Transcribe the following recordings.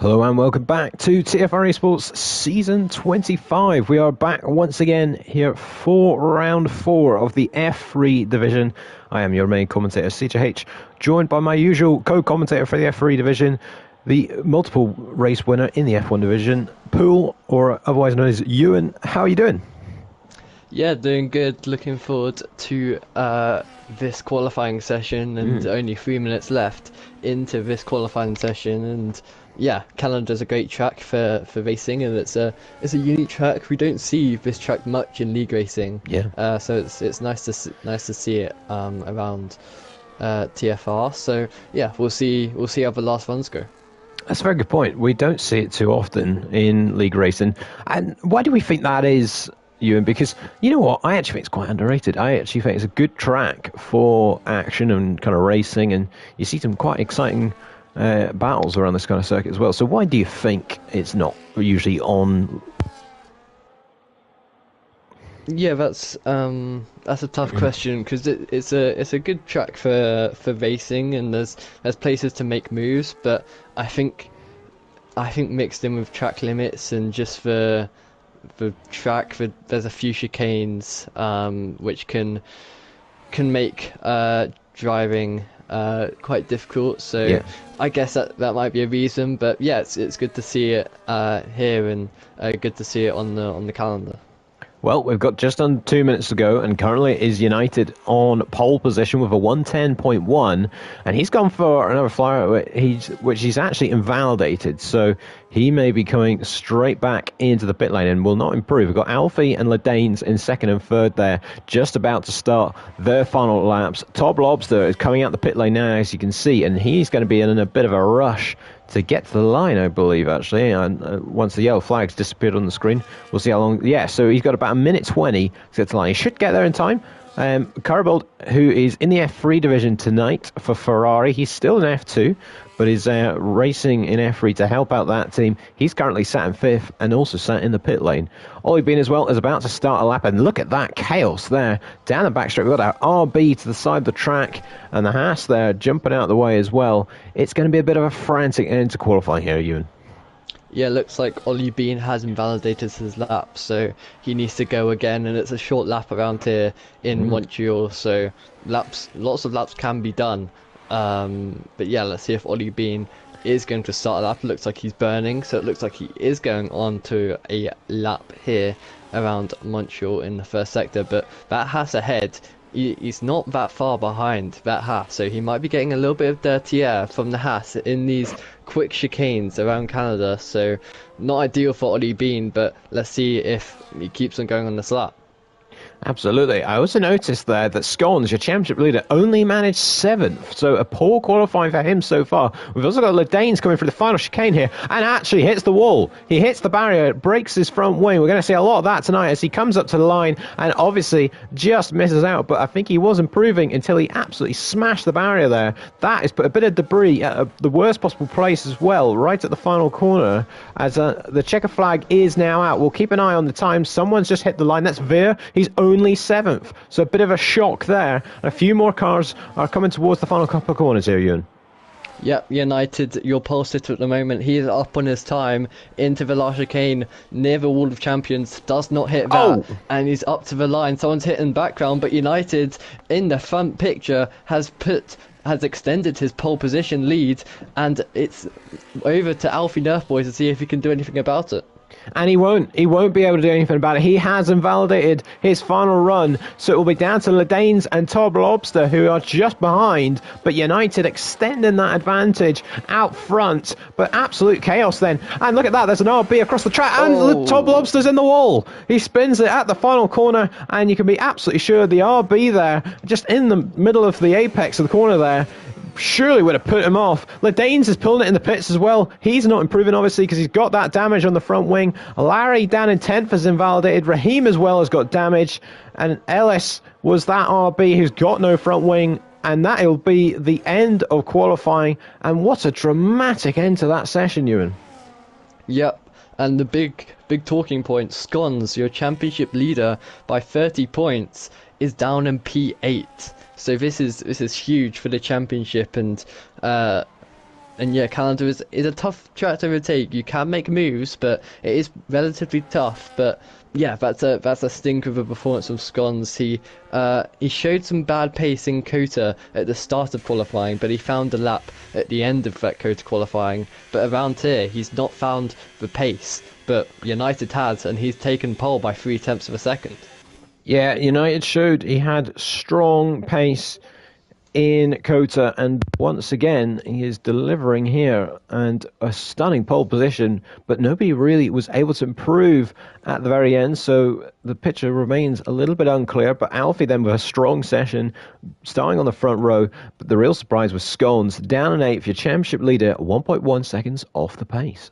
Hello and welcome back to TFR eSports Season 25. We are back once again here for Round 4 of the F3 Division. I am your main commentator, CJH, joined by my usual co-commentator for the F3 Division, the multiple race winner in the F1 Division, Pool, or otherwise known as Ewan. How are you doing? Yeah, doing good. Looking forward to this qualifying session, and only 3 minutes left into this qualifying session. And yeah, Canada's a great track for racing, and it's a unique track. We don't see this track much in league racing. Yeah. So it's nice to see it around TFR. So yeah, we'll see how the last runs go. That's a very good point. We don't see it too often in league racing. And why do we think that is, Ewan? Because, you know what, I actually think it's quite underrated. I actually think it's a good track for action and kind of racing, and you see some quite exciting battles around this kind of circuit as well. So why do you think it's not usually on? Yeah, that's a tough question, because it's a good track for racing, and there's places to make moves, but I think mixed in with track limits and just the track, there's a few chicanes which can make driving quite difficult. So Yeah. I guess that might be a reason, but yeah, it's good to see it here, and good to see it on the calendar. Well, we've got just under 2 minutes to go, and currently it is United on pole position with a 110.1, and he's gone for another flyer, which he's actually invalidated, so he may be coming straight back into the pit lane and will not improve. We've got Alfie and Ledanes in second and third there, just about to start their final laps. Tob Lobster is coming out the pit lane now, as you can see, and he's going to be in a bit of a rush to get to the line, I believe, actually. And once the yellow flag's disappeared on the screen, we'll see how long. Yeah, so he's got about a minute 20 to get to the line. He should get there in time. Carabold, who is in the F3 division tonight for Ferrari, he's still in F2, but is racing in F3 to help out that team. He's currently sat in fifth and also sat in the pit lane. Ollie Bean as well is about to start a lap, and look at that chaos there. Down the backstretch, we've got our RB to the side of the track, and the Haas there jumping out of the way as well. It's going to be a bit of a frantic end to qualifying here, Ewan. Yeah, looks like Ollie Bean has invalidated his lap, so he needs to go again, and it's a short lap around here in Montreal, so lots of laps can be done. But yeah, let's see if Ollie Bean is going to start a lap. It looks like he's burning, so it looks like he is going on to a lap here around Montreal in the first sector, but that Haas ahead, he's not that far behind that Haas, so he might be getting a little bit of dirty air from the Haas in these quick chicanes around Canada, so not ideal for Ollie Bean, but let's see if he keeps on going on this lap. Absolutely. I also noticed there that Scones, your championship leader, only managed 7th, so a poor qualifying for him so far. We've also got Ledanes coming for the final chicane here, and actually hits the wall. He hits the barrier, breaks his front wing. We're going to see a lot of that tonight as he comes up to the line and obviously just misses out, but I think he was improving until he absolutely smashed the barrier there. That has put a bit of debris at the worst possible place as well, right at the final corner, as the checker flag is now out. We'll keep an eye on the time. Someone's just hit the line. That's Veer. He's only 7th, so a bit of a shock there. A few more cars are coming towards the final couple of corners here, Ewan. Yep, United, your pole sitter at the moment. He is up on his time into the last chicane near the Wall of Champions. Does not hit that, and he's up to the line. Someone's hitting background, but United in the front picture has extended his pole position lead, and it's over to Alfie Nerfboy to see if he can do anything about it. And he won't be able to do anything about it. He has invalidated his final run, so it will be down to Ledanes and Tob Lobster, who are just behind, but United extending that advantage out front. But absolute chaos then. And look at that, there's an RB across the track, and Tob Lobster's in the wall. He spins it at the final corner, and you can be absolutely sure the RB there, just in the middle of the apex of the corner there, surely would have put him off. Ledanes is pulling it in the pits as well. He's not improving, obviously, because he's got that damage on the front wing. Larry down in 10th has invalidated. Raheem as well has got damage. And Ellis was that RB who's got no front wing. And that'll be the end of qualifying. And what a dramatic end to that session, Ewan. Yep. And the big talking point, Scones, your championship leader by 30 points, is down in P8. So this is huge for the championship, and And yeah, Canada is a tough track to overtake. You can make moves, but it is relatively tough. But yeah, that's a stinker of a performance from Scones. He showed some bad pace in Kota at the start of qualifying, but he found a lap at the end of that Kota qualifying. But around here, he's not found the pace. But United has, and he's taken pole by 0.3 of a second. Yeah, United showed he had strong pace in Kota, and once again he is delivering here, and a stunning pole position, but nobody really was able to improve at the very end, so the picture remains a little bit unclear. But Alfie then with a strong session starting on the front row, but the real surprise was Scones down in 8th, your championship leader, 1.1 seconds off the pace.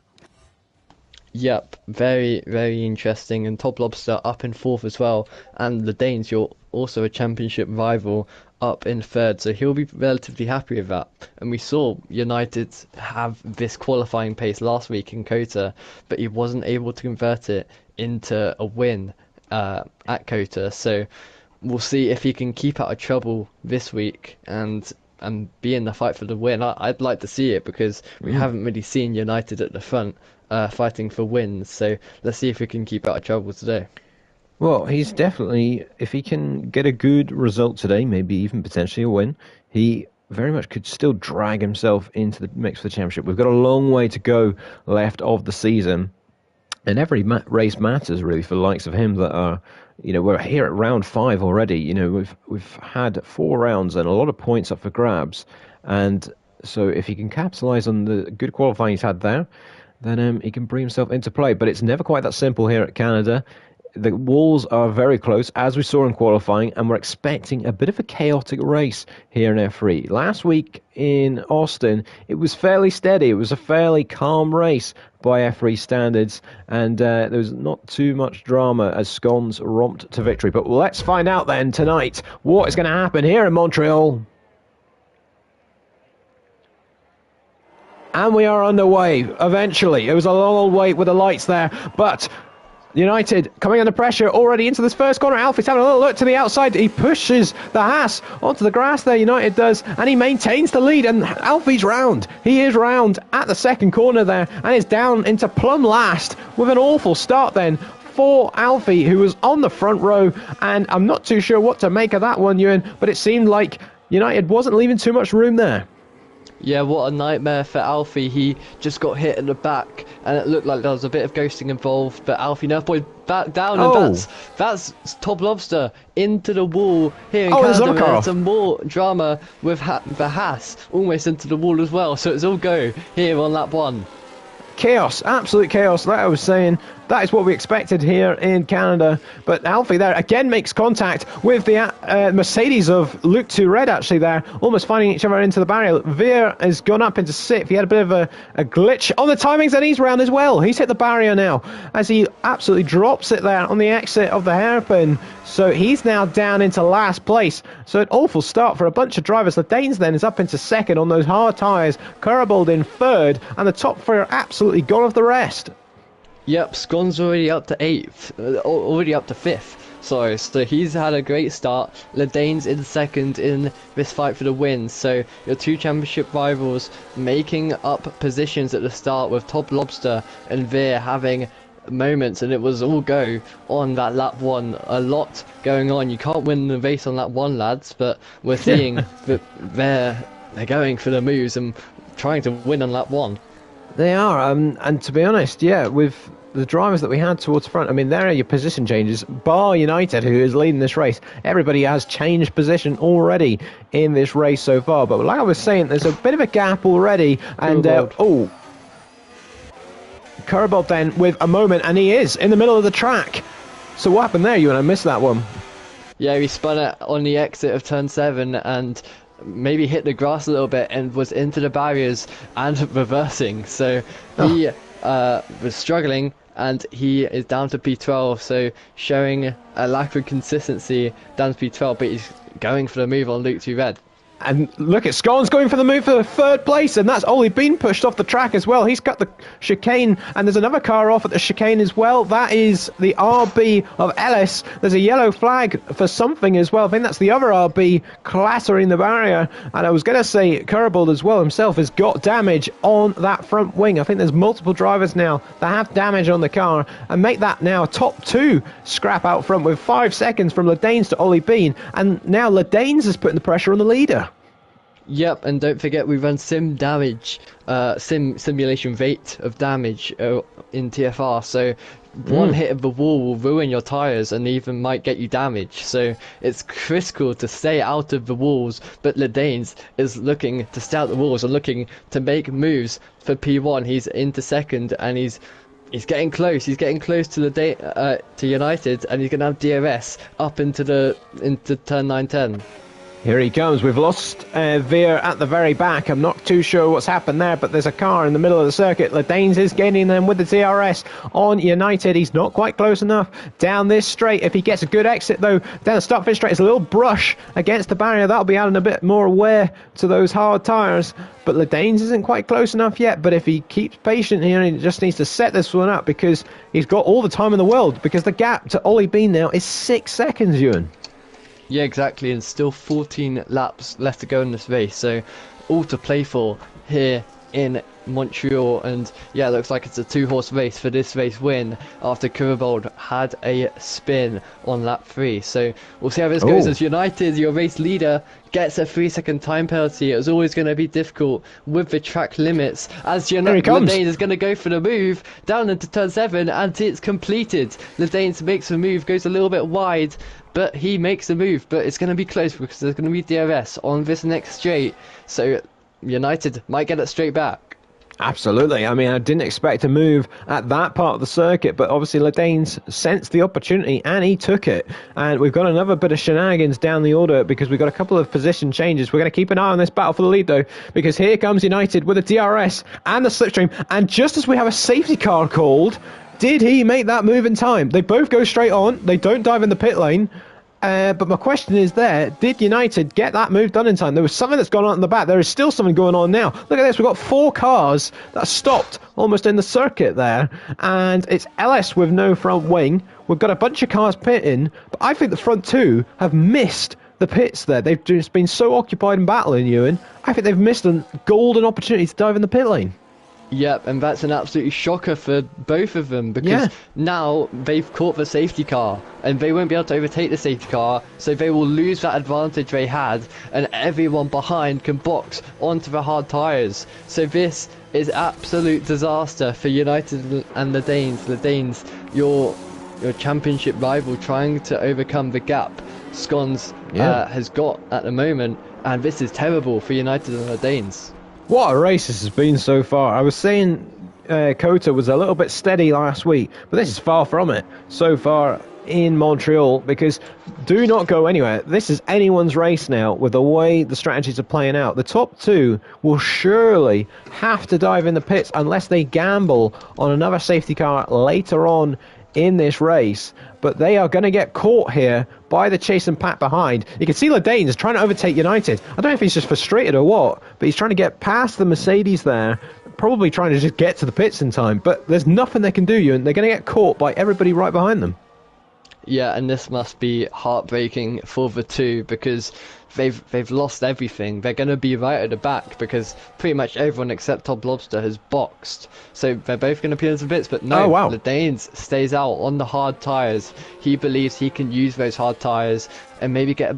Yep, very, very interesting. And Top Lobster up in 4th as well. And the Danes, you're also a championship rival, up in 3rd. So he'll be relatively happy with that. And we saw United have this qualifying pace last week in Kota, but he wasn't able to convert it into a win at Kota. So we'll see if he can keep out of trouble this week and be in the fight for the win. I'd like to see it because we haven't really seen United at the front fighting for wins. So let's see if we can keep out of trouble today. Well, he's definitely, if he can get a good result today, maybe even potentially a win, he very much could still drag himself into the mix for the championship. We've got a long way to go left of the season, and every race matters really for the likes of him that are, we're here at round 5 already. We've had 4 rounds and a lot of points up for grabs, and so if he can capitalise on the good qualifying he's had there, then he can bring himself into play. But it's never quite that simple here at Canada. The walls are very close, as we saw in qualifying, and we're expecting a bit of a chaotic race here in F3. Last week in Austin, it was fairly steady. It was a fairly calm race by F3 standards, and there was not too much drama as Scones romped to victory. But let's find out then tonight what is going to happen here in Montreal. And we are underway, eventually. It was a long old wait with the lights there, but United coming under pressure already into this first corner. Alfie's having a little look to the outside. He pushes the Haas onto the grass there, United does, and he maintains the lead, and Alfie's round. He is round at the second corner there, and is down into plumb last with an awful start then for Alfie, who was on the front row, and I'm not too sure what to make of that one, Ewan, but it seemed like United wasn't leaving too much room there. Yeah, what a nightmare for Alfie. He just got hit in the back, and it looked like there was a bit of ghosting involved, but Alfie Nerfboy back down, and that's Top Lobster into the wall here in Canada, and some more drama with the Haas almost into the wall as well, so it's all go here on lap 1. Chaos, absolute chaos, like I was saying. That is what we expected here in Canada. But Alfie there again makes contact with the Mercedes of Luke Tourette actually there, almost finding each other into the barrier. Veer has gone up into 6th. He had a bit of a glitch on the timings, and he's round as well. He's hit the barrier now as he absolutely drops it there on the exit of the hairpin. So he's now down into last place. So an awful start for a bunch of drivers. The Danes then is up into 2nd on those hard tyres. Curbold in 3rd, and the top 3 are absolutely gone of the rest. Yep, Scon's already up to 8th, already up to 5th. Sorry, so he's had a great start. Ledane's in 2nd in this fight for the win. So your 2 championship rivals making up positions at the start, with Top Lobster and Veer having moments, and it was all go on that lap 1. A lot going on. You can't win the race on lap 1, lads, but we're seeing that they're going for the moves and trying to win on lap 1. They are, and to be honest, yeah, with the drivers that we had towards the front, I mean, there are your position changes, bar United, who is leading this race. Everybody has changed position already in this race so far, but like I was saying, there's a bit of a gap already, and Curbold then with a moment, and he is in the middle of the track. So what happened there, I missed that one. Yeah, he spun it on the exit of turn 7, and maybe hit the grass a little bit and was into the barriers and reversing. So he was struggling, and he is down to P12, so showing a lack of consistency down to P12, but he's going for the move on Luke Tourette. And look at Scones going for the move for third place, and that's Ollie Bean pushed off the track as well. He's cut the chicane, and there's another car off at the chicane as well. That is the RB of Ellis. There's a yellow flag for something as well. I think that's the other RB clattering the barrier. And I was going to say Kerbald as well himself has got damage on that front wing. I think there's multiple drivers now that have damage on the car, and make that now a top 2 scrap out front with 5 seconds from Ledanes to Ollie Bean. And now Ledanes is putting the pressure on the leader. Yep, and don't forget we run simulation rate of damage in TFR, so one hit of the wall will ruin your tyres and even might get you damage. So it's critical to stay out of the walls, but Ledanes is looking to stay out of the walls and looking to make moves for P1. He's into second and he's getting close. He's getting close to to United, and he's going to have DRS up into turn 9-10. Here he comes. We've lost Veer at the very back. I'm not too sure what's happened there, but there's a car in the middle of the circuit. Ledanes is gaining them with the DRS on United. He's not quite close enough down this straight. If he gets a good exit, though, down the start finish straight, it's a little brush against the barrier. That'll be adding a bit more wear to those hard tyres. But Ledanes isn't quite close enough yet. But if he keeps patient here, he just needs to set this one up because he's got all the time in the world. Because the gap to Ollie Bean now is 6 seconds, Ewan. Yeah, exactly, and still 14 laps left to go in this race, so all to play for here in Montreal. And yeah, it looks like it's a 2-horse race for this race win after Kerbald had a spin on lap 3. So we'll see how this goes as United, your race leader, gets a 3-second time penalty. It was always going to be difficult with the track limits as Ledanes is going to go for the move down into turn 7, and it's completed. Ledanes makes the move, goes a little bit wide, but he makes the move, but it's going to be close because there's going to be DRS on this next straight, so United might get it straight back. Absolutely. I mean, I didn't expect a move at that part of the circuit, but obviously Ledanes sensed the opportunity and he took it. And we've got another bit of shenanigans down the order because we've got a couple of position changes. We're going to keep an eye on this battle for the lead, though, because here comes United with a DRS and the slipstream. And just as we have a safety car called, did he make that move in time? They both go straight on. They don't dive in the pit lane. But my question is did United get that move done in time? There was something that's gone on in the back. There is still something going on now. Look at this. We've got 4 cars that stopped almost in the circuit there. And it's Ellis with no front wing. We've got a bunch of cars pitting. But I think the front 2 have missed the pits there. They've just been so occupied in battling, Ewan. I think they've missed a golden opportunity to dive in the pit lane. Yep, and that's an absolute shocker for both of them because now they've caught the safety car and they won't be able to overtake the safety car, so they will lose that advantage they had, and everyone behind can box onto the hard tyres. So this is absolute disaster for United and the Danes. The Danes, your championship rival, trying to overcome the gap Scones has got at the moment, and this is terrible for United and the Danes. What a race this has been so far. I was saying Kota was a little bit steady last week, but this is far from it so far in Montreal, because do not go anywhere. This is anyone's race now with the way the strategies are playing out. The top 2 will surely have to dive in the pits unless they gamble on another safety car later on in this race, but they are going to get caught here by the chase and pack behind. You can see Ledanes trying to overtake United. I don't know if he's just frustrated or what, but he's trying to get past the Mercedes there, probably trying to just get to the pits in time, but there's nothing they can do, and they're going to get caught by everybody right behind them. Yeah, and this must be heartbreaking for the 2 because they've lost everything. They're going to be right at the back because pretty much everyone except Top Lobster has boxed. So they're both going to peel into bits, but no, Ledanes stays out on the hard tyres. He believes he can use those hard tyres and maybe get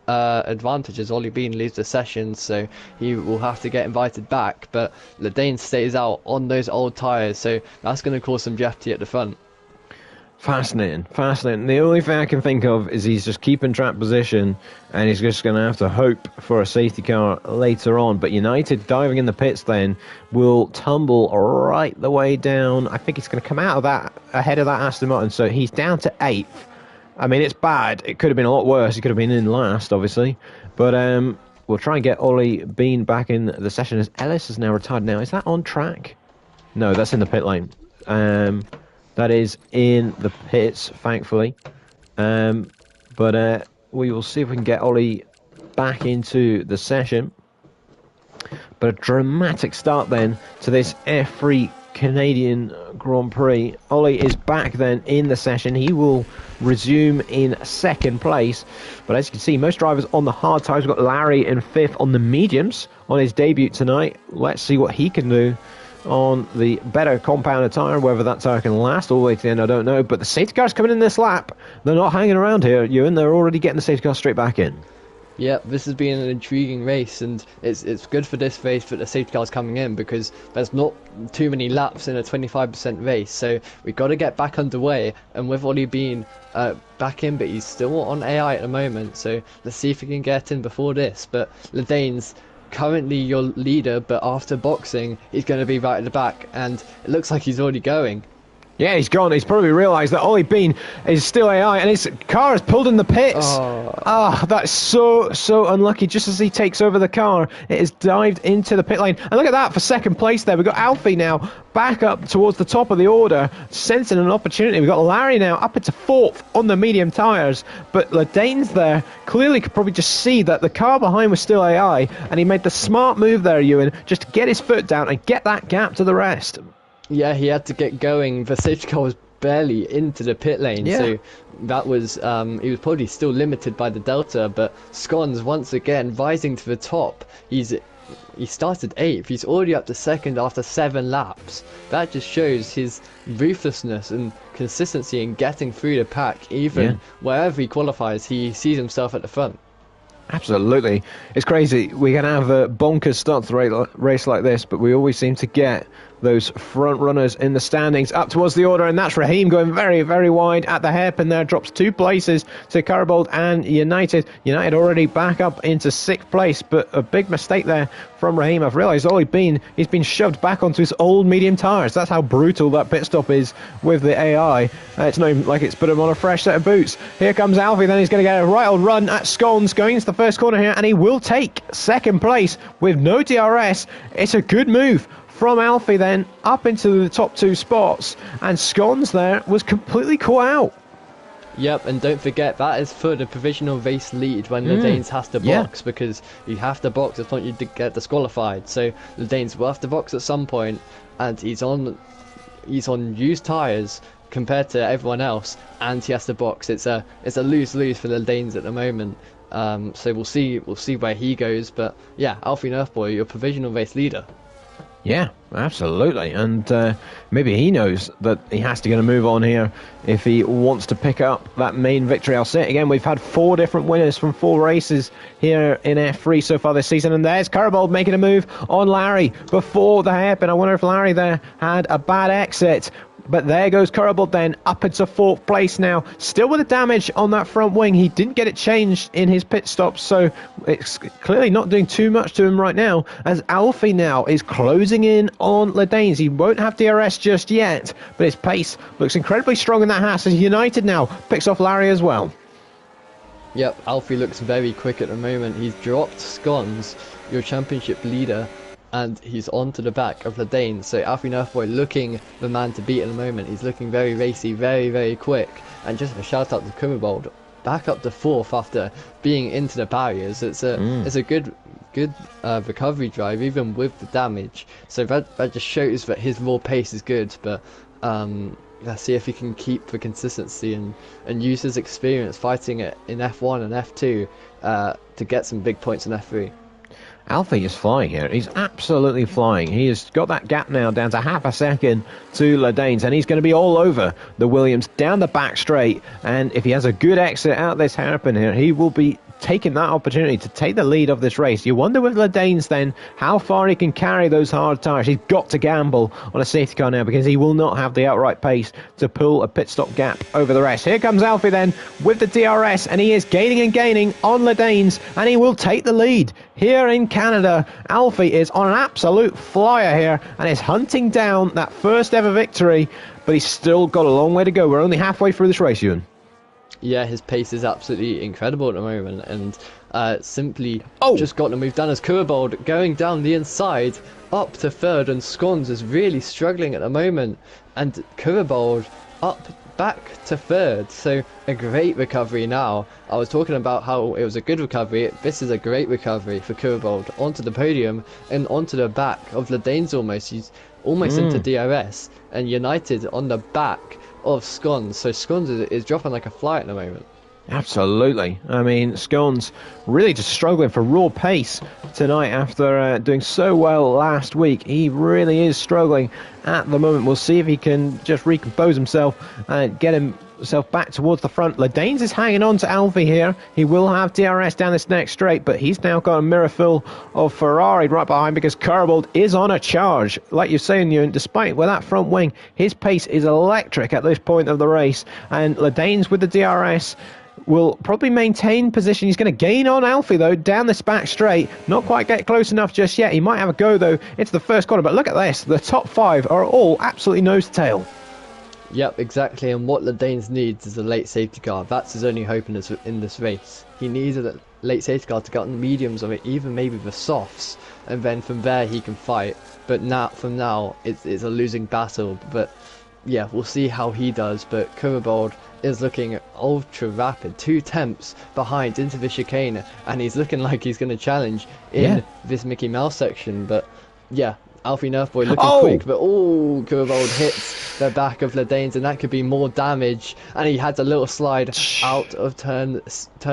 advantage as Ollie Bean leaves the session, so he will have to get invited back. But Ledanes stays out on those old tyres, so that's going to cause some jeopardy at the front. Fascinating. The only thing I can think of is he's just keeping track position and he's just going to have to hope for a safety car later on. But United diving in the pits then will tumble right the way down. I think he's going to come out of that ahead of that Aston Martin, so he's down to 8th. I mean, it's bad. It could have been a lot worse. He could have been in last, obviously. But we'll try and get Ollie Bean back in the session as Ellis is now retired. Now, is that on track? No, that's in the pit lane. That is in the pits, thankfully. But we will see if we can get Ollie back into the session. But a dramatic start then to this F3 Canadian Grand Prix. Ollie is back then in the session. He will resume in second place. But as you can see, most drivers on the hard tyres. We've got Larry in fifth on the mediums on his debut tonight. Let's see what he can do on the better compounded tyre. Whether that tyre can last all the way to the end, I don't know. But the safety car's coming in this lap. They're not hanging around here, Ewan. They're already getting the safety car straight back in. Yeah, this has been an intriguing race, and it's good for this race that the safety car's coming in, because there's not too many laps in a 25% race, so we've got to get back underway. And with Ollie being back in, but he's still on AI at the moment, so let's see if he can get in before this. But Ledane's currently your leader, but after boxing, he's going to be right at the back, and it looks like he's already going. Yeah, he's gone. He's probably realised that Ollie Bean is still AI, and his car is pulled in the pits. That's so unlucky. Just as he takes over the car, it has dived into the pit lane. And look at that for second place there. We've got Alfie now back up towards the top of the order, sensing an opportunity. We've got Larry now up into fourth on the medium tyres, but Ledane's there clearly could probably just see that the car behind was still AI, and he made the smart move there, Ewan, just to get his foot down and get that gap to the rest. Yeah, he had to get going. The safety car was barely into the pit lane, so that was he was probably still limited by the delta. But Scones once again rising to the top. He started 8th. He's already up to second after 7 laps. That just shows his ruthlessness and consistency in getting through the pack. Even wherever he qualifies, he sees himself at the front. Absolutely. It's crazy. We can have a bonkers start to the race like this, but we always seem to get those front runners in the standings up towards the order, and that's Raheem going very, very wide at the hairpin there, drops 2 places to Carabold and United. United already back up into 6th place, but a big mistake there from Raheem. I've realised he's been shoved back onto his old medium tyres. That's how brutal that pit stop is with the AI. It's not even like it's put him on a fresh set of boots. Here comes Alfie, then he's going to get a right old run at Scones, going into the first corner here, and he will take second place with no DRS. It's a good move from Alfie then up into the top 2 spots, and Scones there was completely caught out. Yep, and don't forget that is for the provisional race lead when Ledanes has to box, because you have to box if not you get disqualified. So Ledanes will have to box at some point, and he's on used tyres compared to everyone else, and he has to box. It's a lose-lose for Ledanes at the moment. So we'll see where he goes, but yeah, Alfie Nerfboy, your provisional race leader. Yeah, absolutely. And maybe he knows that he has to get a move on here if he wants to pick up that main victory. I'll say it again, we've had 4 different winners from 4 races here in F3 so far this season. And there's Carabold making a move on Larry before the hairpin. I wonder if Larry there had a bad exit. But there goes Carabold then, up into 4th place now. Still with the damage on that front wing. He didn't get it changed in his pit stop, so it's clearly not doing too much to him right now, as Alfie now is closing in on Ledanes. He won't have DRS just yet, but his pace looks incredibly strong in that Haas, as United now picks off Larry as well. Yep, Alfie looks very quick at the moment. He's dropped Scones, your championship leader, and he's on to the back of Ledanes. So Alfie Nerfboy looking the man to beat at the moment. He's looking very racy, very, very quick. And just a shout out to Carabold, back up to 4th after being into the barriers. It's a good recovery drive, even with the damage. So that just shows that his raw pace is good. But let's see if he can keep the consistency and use his experience fighting it in F1 and F2 to get some big points in F3. Alfie is flying here. He's absolutely flying. He has got that gap now down to half a second to Ledanes, and he's going to be all over the Williams down the back straight. And if he has a good exit out this hairpin here, he will be taking that opportunity to take the lead of this race. You wonder with Ledanes then how far he can carry those hard tyres. He's got to gamble on a safety car now, because he will not have the outright pace to pull a pit stop gap over the rest. Here comes Alfie then with the DRS, and he is gaining and gaining on Ledanes, and he will take the lead here in Canada. Alfie is on an absolute flyer here and is hunting down that first ever victory, but he's still got a long way to go. We're only halfway through this race, Ewan. Yeah, his pace is absolutely incredible at the moment, and simply Oh! just got the move done as Kurbold going down the inside up to third, and Scones is really struggling at the moment, and Kurbold up back to third. So a great recovery now. I was talking about how it was a good recovery. This is a great recovery for Kurbold onto the podium and onto the back of Ledane's almost. He's almost into DRS, and United on the back of Scones. So Scones is dropping like a fly at the moment. Absolutely. I mean, Scones really just struggling for raw pace tonight after doing so well last week. He really is struggling at the moment. We'll see if he can just recompose himself and get himself back towards the front. Ledanes is hanging on to Alfie here. He will have DRS down this next straight, but he's now got a mirror full of Ferrari right behind because Kurbold is on a charge. Like you're saying, Ewan, despite with that front wing, his pace is electric at this point of the race. And Ledanes with the DRS will probably maintain position. He's going to gain on Alfie, though, down this back straight. Not quite get close enough just yet. He might have a go, though, into the first corner. But look at this. The top five are all absolutely nose-to-tail. Yep, exactly. And what Ledanes needs is a late safety car. That's his only hope in this race. He needs a late safety car to get on the mediums or even maybe the softs. And then from there, he can fight. But from now, it's a losing battle. But yeah, we'll see how he does. But Kurbold is looking ultra rapid, 2 tenths behind into the chicane, and he's looking like he's going to challenge in this Mickey Mouse section. But yeah, Alfie Nerfboy looking quick, but Kurbold hits the back of Ledanes, and that could be more damage, and he had a little slide out of turn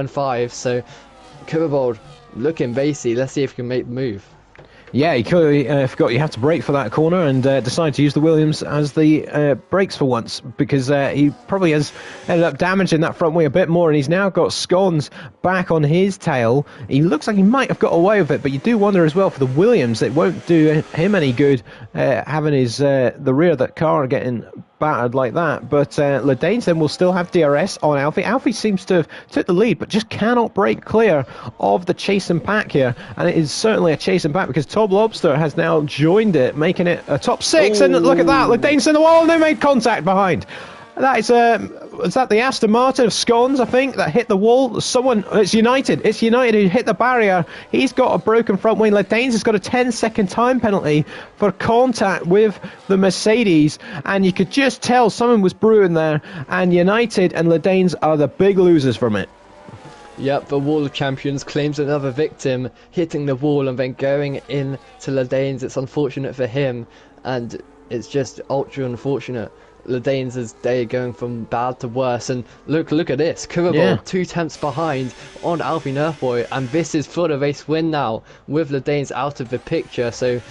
5. So Kurbold looking bassy. Let's see if he can make the move. Yeah, he clearly forgot you have to brake for that corner and decided to use the Williams as the brakes for once, because he probably has ended up damaging that front wing a bit more, and he's now got Scones back on his tail. He looks like he might have got away with it, but you do wonder as well for the Williams, it won't do him any good having his the rear of that car getting battered like that. But Ledanes then will still have DRS on Alfie. Alfie seems to have took the lead, but just cannot break clear of the chase and pack here, and it is certainly a chase and pack because Top Lobster has now joined it, making it a top 6. And look at that, Ledanes in the wall, and they made contact behind. That is that the Aston Martin of Scones, I think, that hit the wall? It's United who hit the barrier. He's got a broken front wing. Ledanes has got a 10-second time penalty for contact with the Mercedes, and you could just tell something was brewing there, and United and Ledanes are the big losers from it. Yep, the Wall of Champions claims another victim, hitting the wall and then going in to Ledanes. It's unfortunate for him, and it's just ultra unfortunate. Ledanes' day going from bad to worse, and look at this. Kurbold 2 tenths behind on Alfie Nerfboy, and this is for the race win now with Ledanes out of the picture. So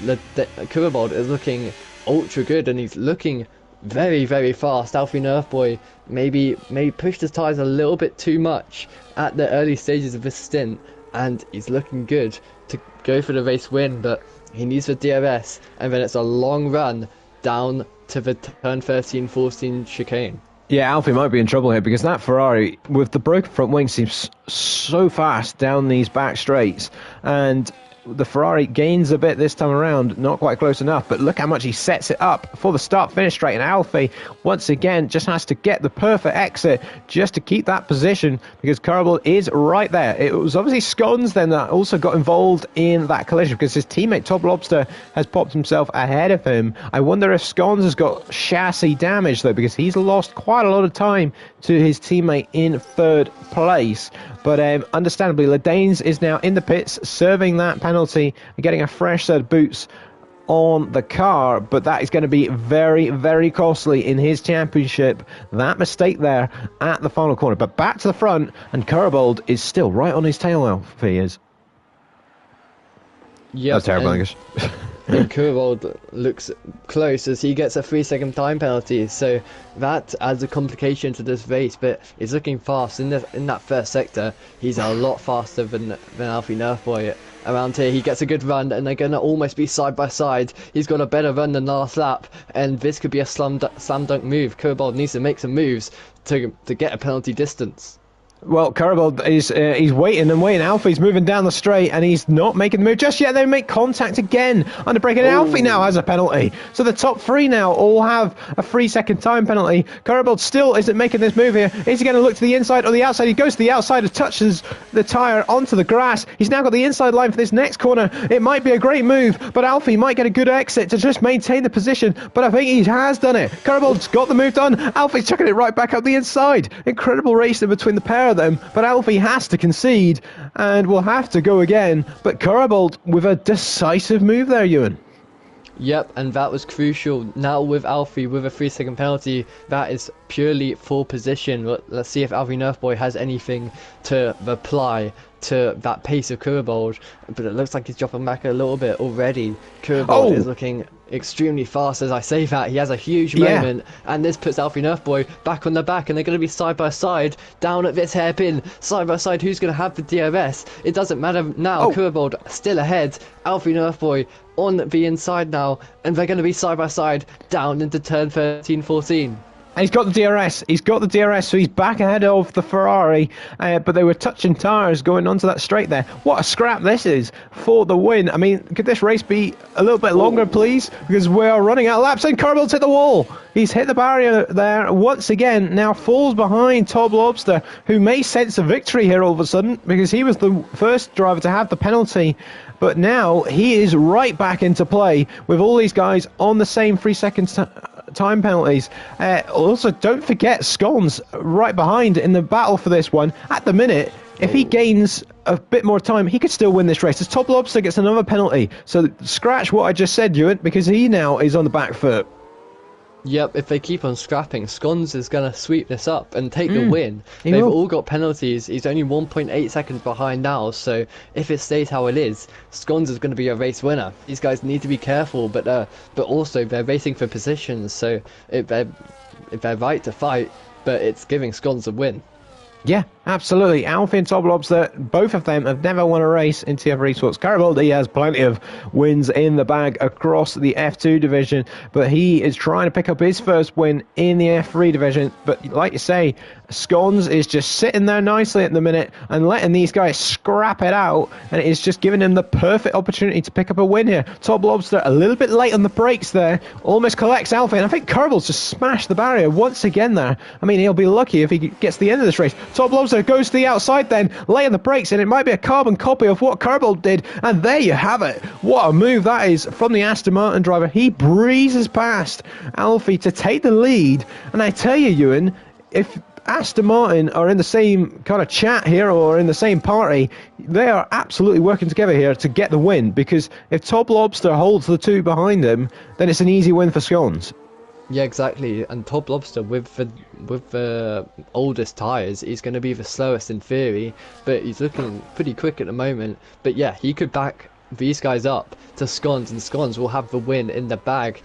Kurbold is looking ultra good, and he's looking very, very fast. Alfie Nerfboy maybe pushed his tyres a little bit too much at the early stages of this stint, and he's looking good to go for the race win, but he needs the DRS, and then it's a long run down to the turn 13-14 chicane. Yeah, Alfie might be in trouble here because that Ferrari with the broken front wing seems so fast down these back straights, and the Ferrari gains a bit this time around, not quite close enough, but look how much he sets it up for the start-finish straight, and Alfie, once again, just has to get the perfect exit just to keep that position, because Kurbold is right there. It was obviously Scones then that also got involved in that collision, because his teammate Top Lobster has popped himself ahead of him. I wonder if Scones has got chassis damage, though, because he's lost quite a lot of time to his teammate in third place. But understandably, Ledanes is now in the pits, serving that penalty and getting a fresh set of boots on the car. But that is going to be very, very costly in his championship. That mistake there at the final corner. But back to the front, and Kurbold is still right on his tail now. He is. Yep, that's terrible, I guess. And Kurbold looks close as he gets a 3-second time penalty, so that adds a complication to this race. But he's looking fast in that first sector. He's a lot faster than Alfie Nerfboy. Around here, he gets a good run, and they're gonna almost be side by side. He's got a better run than last lap, and this could be a slam dunk move. Kurbold needs to make some moves to get a penalty distance. Well, Karabald is he's waiting and waiting. Alfie's moving down the straight and he's not making the move just yet. They make contact again under break, and Alfie now has a penalty. So the top three now all have a 3-second time penalty. Karabald still isn't making this move here. Is he going to look to the inside or the outside? He goes to the outside and touches the tyre onto the grass. He's now got the inside line for this next corner. It might be a great move, but Alfie might get a good exit to just maintain the position. But I think he has done it. Karabald's got the move done. Alfie's chucking it right back up the inside. Incredible racing between the pair of them, but Alfie has to concede and will have to go again. But Karabald with a decisive move there, Ewan. Yep, and that was crucial. Now with Alfie with a 3-second penalty, that is purely for position. Let's see if Alfie Nerfboy has anything to reply to that pace of Karabald, but it looks like he's dropping back a little bit already. Karabald is looking extremely fast. As I say that, he has a huge moment, and this puts Alfie Nerfboy back on the back, and they're going to be side by side down at this hairpin, side by side. Who's going to have the DRS? It doesn't matter now. Karabald still ahead. Alfie Nerfboy on the inside now, and they're going to be side by side down into turn 13-14. And he's got the DRS. He's got the DRS, so he's back ahead of the Ferrari. But they were touching tyres going onto that straight there. What a scrap this is for the win. I mean, could this race be a little bit longer, please? Because we are running out of laps, and Karabald's hit the wall. He's hit the barrier there once again. Now falls behind Tob Lobster, who may sense a victory here all of a sudden, because he was the first driver to have the penalty. But now he is right back into play with all these guys on the same 3-second time penalties. Also, don't forget Scones right behind in the battle for this one. At the minute, if he gains a bit more time, he could still win this race. As Top Lobster gets another penalty. So scratch what I just said, Ewan, because he now is on the back foot. Yep, if they keep on scrapping, Scones is going to sweep this up and take the win. They've all got penalties. He's only 1.8 seconds behind now, so if it stays how it is, Scones is going to be a race winner. These guys need to be careful, but also they're racing for positions, so if they're right to fight, but it's giving Scones a win. Yeah, absolutely. Alfie and Top Lobster, both of them have never won a race in TFR eSports. Karabald, he has plenty of wins in the bag across the F2 division, but he is trying to pick up his first win in the F3 division. But like you say, Scones is just sitting there nicely at the minute and letting these guys scrap it out, and it is just giving him the perfect opportunity to pick up a win here. Top Lobster a little bit late on the brakes there, almost collects Alfie, and I think Karabald's just smashed the barrier once again there. I mean, he'll be lucky if he gets to the end of this race. Top Lobster goes to the outside then, laying the brakes, and it might be a carbon copy of what Karabald did, and there you have it. What a move that is from the Aston Martin driver. He breezes past Alfie to take the lead, and I tell you, Ewan, if Aston Martin are in the same kind of chat here or in the same party, they are absolutely working together here to get the win, because if Top Lobster holds the two behind him, then it's an easy win for Scones. Yeah, exactly. And Top Lobster with the oldest tyres, he's going to be the slowest in theory, but he's looking pretty quick at the moment. But yeah, he could back these guys up to Scones, and Scones will have the win in the bag,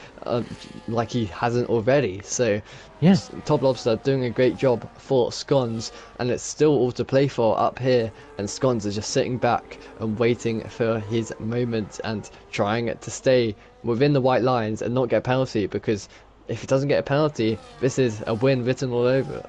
like he hasn't already. So yes, Top Lobster doing a great job for Scones, and it's still all to play for up here, and Scones is just sitting back and waiting for his moment and trying to stay within the white lines and not get a penalty, because if he doesn't get a penalty, this is a win written all over it.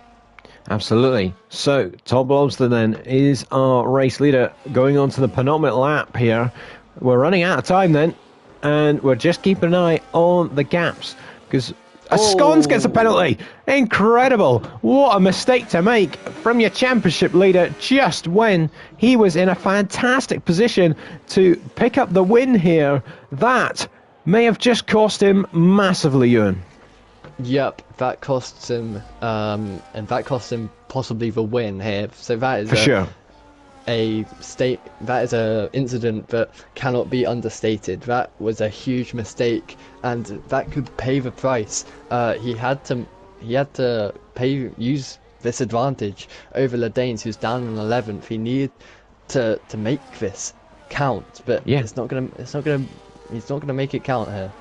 Absolutely. So, Top Lobster then is our race leader going on to the penultimate lap here. We're running out of time then, and we're just keeping an eye on the gaps, because Scones gets a penalty. Incredible. What a mistake to make from your championship leader just when he was in a fantastic position to pick up the win here. That may have just cost him massively, Ewan. Yep, that costs him, and that costs him possibly the win here. So that is that is a incident that cannot be understated. That was a huge mistake, and that could pay the price. He had to use this advantage over Ladanes, who's down in 11th. He needed to make this count, but he's not gonna make it count here.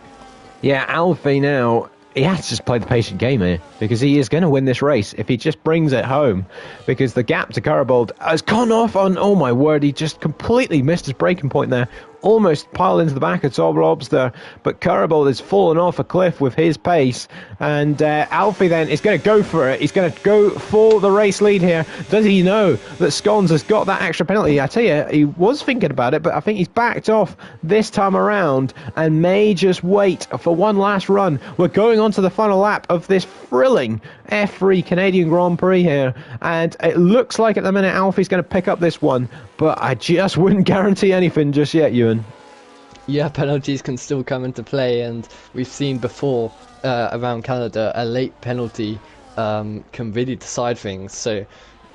Yeah, Alfie now, he has to just play the patient game here, because he is going to win this race if he just brings it home, because the gap to Karabald has gone off on, oh my word, he just completely missed his braking point there. almost piled into the back of Top Lobster, but Curable has fallen off a cliff with his pace, and Alfie then is going to go for it. He's going to go for the race lead here. Does he know that Scones has got that extra penalty? I tell you, he was thinking about it, but I think he's backed off this time around and may just wait for one last run. We're going on to the final lap of this thrilling F3 Canadian Grand Prix here, and it looks like at the minute Alfie's going to pick up this one, but I just wouldn't guarantee anything just yet, Ewan. Yeah, penalties can still come into play, and we've seen before around Canada a late penalty can really decide things. So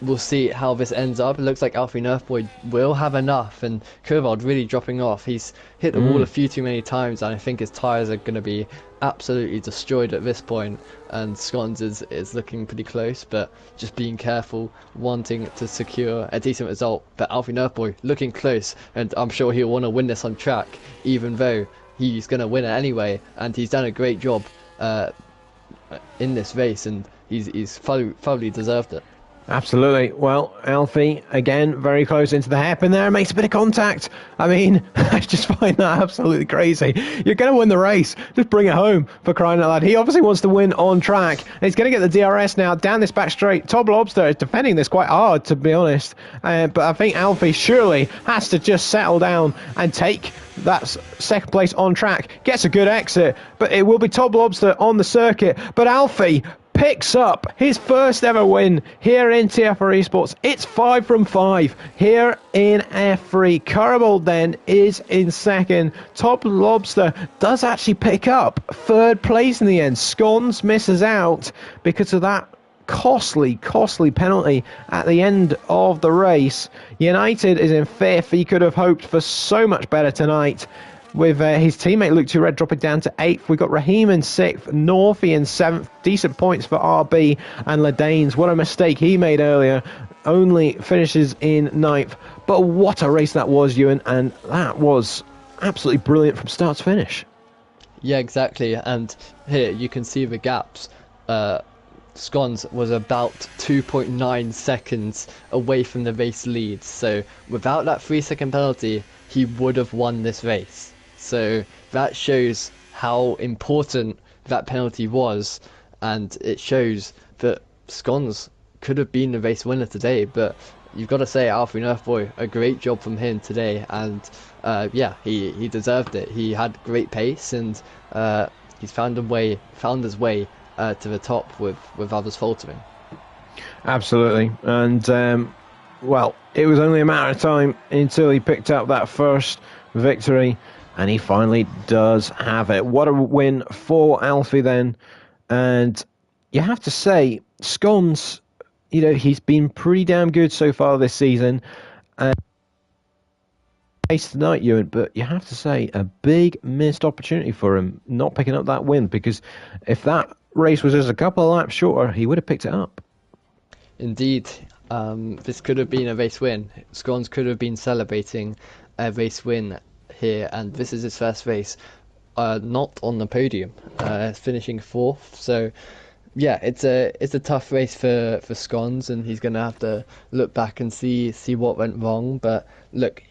we'll see how this ends up. It looks like Alfie Nerfboy will have enough, and Kurvald really dropping off. He's hit the wall a few too many times, and I think his tyres are going to be absolutely destroyed at this point, and Scones is looking pretty close, but just being careful, wanting to secure a decent result. But Alfie Nerfboy looking close, and I'm sure he'll want to win this on track, even though he's going to win it anyway, and he's done a great job in this race, and he's thoroughly deserved it. Absolutely. Well, Alfie, again, very close into the hairpin there, makes a bit of contact. I mean, I just find that absolutely crazy. You're going to win the race. Just bring it home, for crying out loud. He obviously wants to win on track. And he's going to get the DRS now down this back straight. Top Lobster is defending this quite hard, to be honest. But I think Alfie surely has to just settle down and take that second place on track. Gets a good exit, but it will be Top Lobster on the circuit. But Alfie picks up his first ever win here in TFR eSports. It's 5 from 5 here in F3. Curable then is in second. Top Lobster does actually pick up third place in the end. Scones misses out because of that costly penalty at the end of the race. United is in fifth. He could have hoped for so much better tonight, with his teammate Luke Tourette dropping down to 8th. We've got Raheem in 6th, Northie in 7th. Decent points for RB, and Ladanes, what a mistake he made earlier, only finishes in 9th. But what a race that was, Ewan, and that was absolutely brilliant from start to finish. Yeah, exactly, and here you can see the gaps. Scones was about 2.9 seconds away from the race lead, so without that 3-second penalty, he would have won this race. So that shows how important that penalty was, and it shows that Scones could have been the race winner today. But you've got to say, Alfie Nerfboy, a great job from him today, and yeah, he deserved it. He had great pace, and he's found his way to the top with others faltering. Absolutely, and well, it was only a matter of time until he picked up that first victory, and he finally does have it. What a win for Alfie then. And you have to say, Scones, he's been pretty damn good so far this season. Tonight, Ewan, but you have to say, a big missed opportunity for him not picking up that win, because if that race was just a couple of laps shorter, he would have picked it up. Indeed. This could have been a race win. Scones could have been celebrating a race win here, and this is his first race not on the podium, finishing 4th. So yeah, it's a tough race for Scones, and he's going to have to look back and see what went wrong. But look,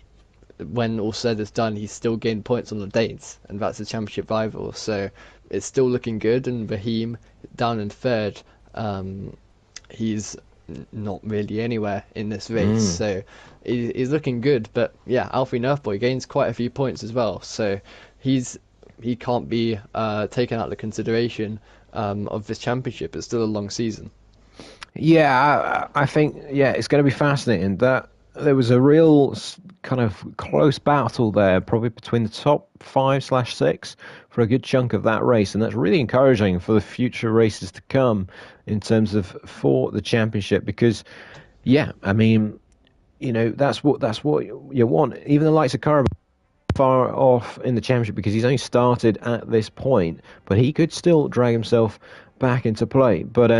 when all said is done, he's still gained points on the Danes, and that's his championship rival, so it's still looking good. And Raheem down in 3rd, he's not really anywhere in this race, so he's looking good. But yeah, Alfie Nerfboy gains quite a few points as well, so he can't be taken out of the consideration of this championship. It's still a long season. Yeah, I think it's going to be fascinating. That there was a real kind of close battle there, probably between the top 5/6 for a good chunk of that race, and that's really encouraging for the future races to come in terms of for the championship, because I mean, that's what you want. Even the likes of Carabao far off in the championship because he's only started at this point, but he could still drag himself back into play. But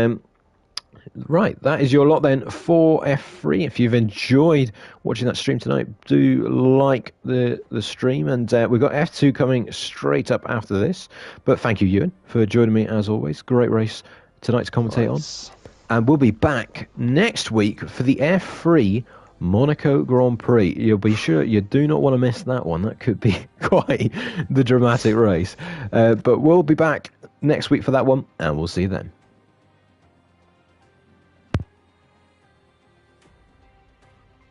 right, that is your lot then for F3. If you've enjoyed watching that stream tonight, do like the stream, and we've got F2 coming straight up after this. But thank you, Ewan, for joining me as always. Great race tonight to commentate on, and we'll be back next week for the F3 Monaco Grand Prix. You'll be sure you do not want to miss that one. That could be quite the dramatic race. But we'll be back next week for that one, and we'll see you then.